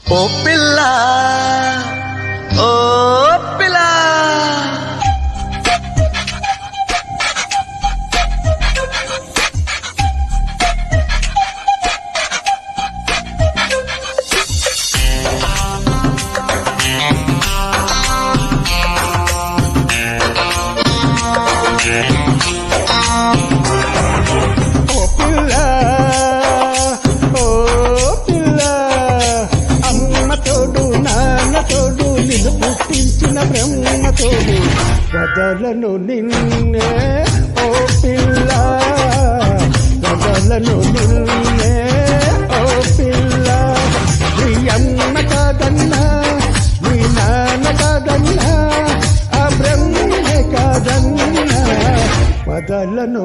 ఓ పిల్ల ఓ పిల్ల పుట్టించిన బ్రహ్మతోడు వదలను నిన్నే ఓ పిల్ల వదలను నిన్నే ఓ పిల్ల నీ అమ్మ కాదన్నా నీ నాన్న కాదన్నా ఆ బ్రహ్మే కాదన్నా వదలను